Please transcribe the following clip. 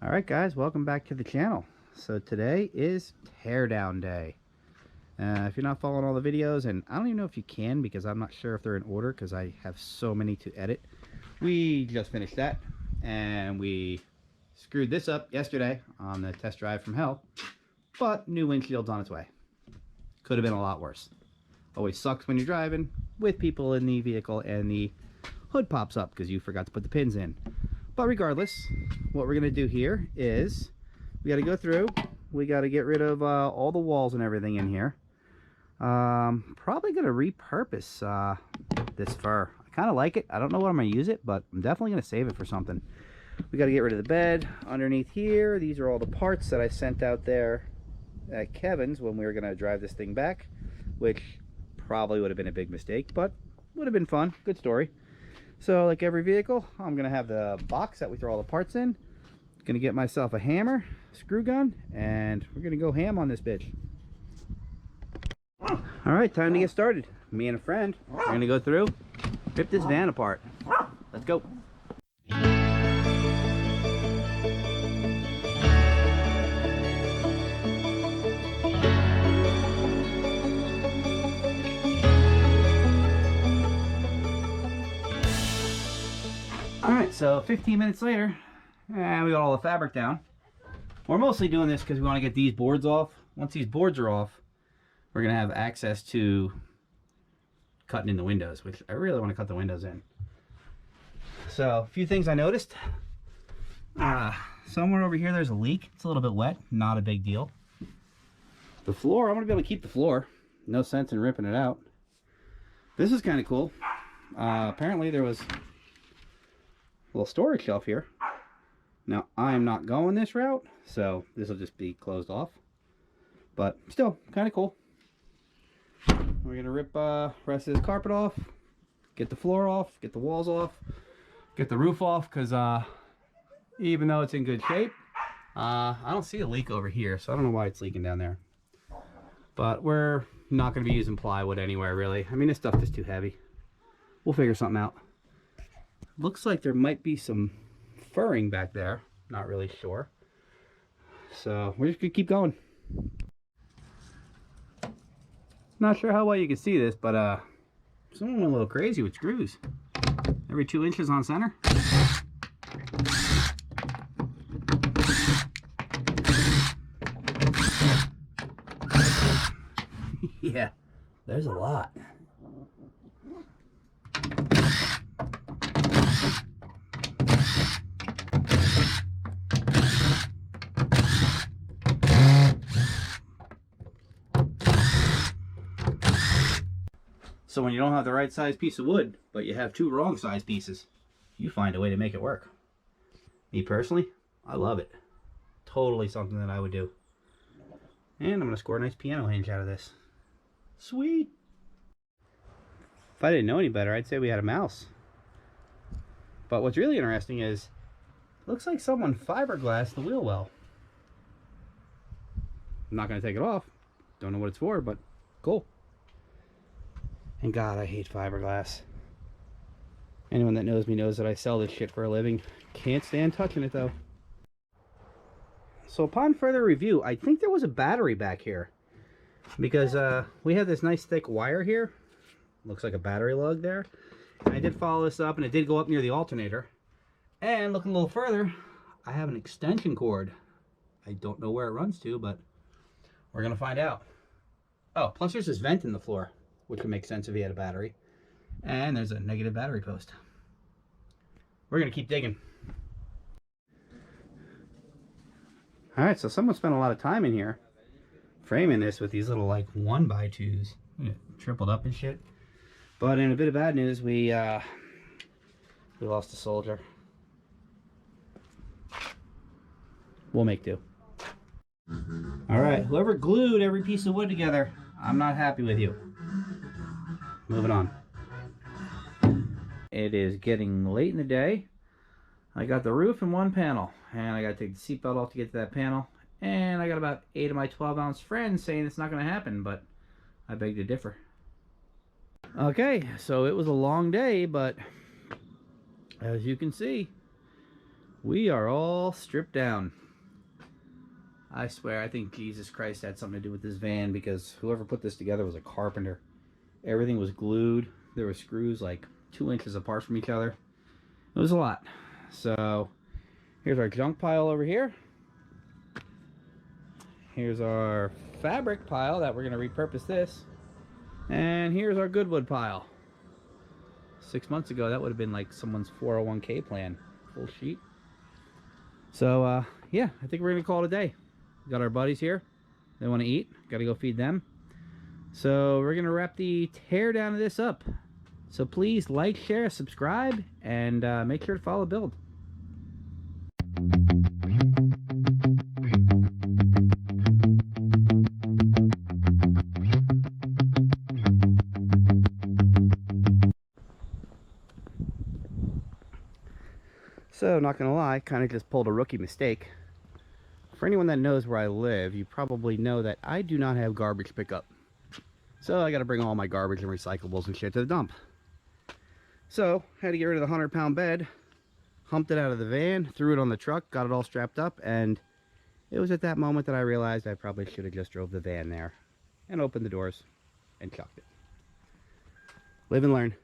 Alright guys, welcome back to the channel. So today is teardown day. If you're not following all the videos, and I don't even know if you can because I'm not sure if they're in order because I have so many to edit. We just finished that and we screwed this up yesterday on the test drive from hell, but new windshield's on its way. Could have been a lot worse. Always sucks when you're driving with people in the vehicle and the hood pops up because you forgot to put the pins in. But regardless, what we're going to do here is we got to go through. We got to get rid of all the walls and everything in here. Probably going to repurpose this fur. I kind of like it. I don't know what I'm going to use it, but I'm definitely going to save it for something. We got to get rid of the bed underneath here. These are all the parts that I sent out there at Kevin's when we were going to drive this thing back, which probably would have been a big mistake, but would have been fun. Good story. So like every vehicle, I'm going to have the box that we throw all the parts in. Going to get myself a hammer, screw gun, and we're going to go ham on this bitch. Alright, time to get started. Me and a friend are going to go through, rip this van apart. Let's go. Alright, so 15 minutes later, and we got all the fabric down. We're mostly doing this because we want to get these boards off. Once these boards are off, we're going to have access to cutting in the windows, which I really want to cut the windows in. So, a few things I noticed. Somewhere over here there's a leak. It's a little bit wet, not a big deal. The floor, I'm going to be able to keep the floor. No sense in ripping it out. This is kind of cool. Apparently there was little storage shelf here. Now I'm not going this route, so this will just be closed off, but still kind of cool. We're gonna rip rest of this carpet off, get the floor off, get the walls off, get the roof off, because even though it's in good shape, I don't see a leak over here, so I don't know why it's leaking down there. But we're not going to be using plywood anywhere really. I mean, this stuff is too heavy. We'll figure something out. Looks like there might be some furring back there. Not really sure. So we're just gonna keep going. Not sure how well you can see this, but someone went a little crazy with screws. Every 2 inches on center. Yeah, there's a lot. So when you don't have the right size piece of wood, but you have 2 wrong size pieces, you find a way to make it work. Me personally, I love it. Totally something that I would do. And I'm going to score a nice piano hinge out of this. Sweet! If I didn't know any better, I'd say we had a mouse. But what's really interesting is, it looks like someone fiberglassed the wheel well. I'm not going to take it off. Don't know what it's for, but cool. And God, I hate fiberglass. Anyone that knows me knows that I sell this shit for a living. Can't stand touching it though. So upon further review, I think there was a battery back here. Because we have this nice thick wire here. Looks like a battery lug there. And I did follow this up and it did go up near the alternator. And looking a little further, I have an extension cord. I don't know where it runs to, but we're going to find out. Oh, plus there's this vent in the floor, which would make sense if he had a battery. And there's a negative battery post. We're going to keep digging. Alright, so someone spent a lot of time in here framing this with these little like 1x2s. Tripled up and shit. But in a bit of bad news, we lost a soldier. We'll make do. Alright, whoever glued every piece of wood together, I'm not happy with you. Moving on. It is getting late in the day. I got the roof in one panel, and I got to take the seatbelt off to get to that panel. And I got about 8 of my 12-ounce friends saying it's not going to happen, but I beg to differ. Okay, so it was a long day, but as you can see, We are all stripped down. I swear, I think Jesus Christ had something to do with this van, because whoever put this together was a carpenter. Everything was glued. There were screws like 2 inches apart from each other. It was a lot. So here's our junk pile over here. Here's our fabric pile that we're going to repurpose this. And here's our Goodwood pile. 6 months ago, that would have been like someone's 401k plan. Full sheet. So, yeah, I think we're going to call it a day. Got our buddies here. They want to eat. Got to go feed them. So we're going to wrap the tear down of this up. So please like, share, subscribe, and make sure to follow Build. So, not gonna lie, kind of just pulled a rookie mistake. For anyone that knows where I live, you probably know that I do not have garbage pickup. So I gotta bring all my garbage and recyclables and shit to the dump. So, had to get rid of the 100-pound bed, humped it out of the van, threw it on the truck, got it all strapped up, and it was at that moment that I realized I probably should have just drove the van there and opened the doors and chucked it. Live and learn.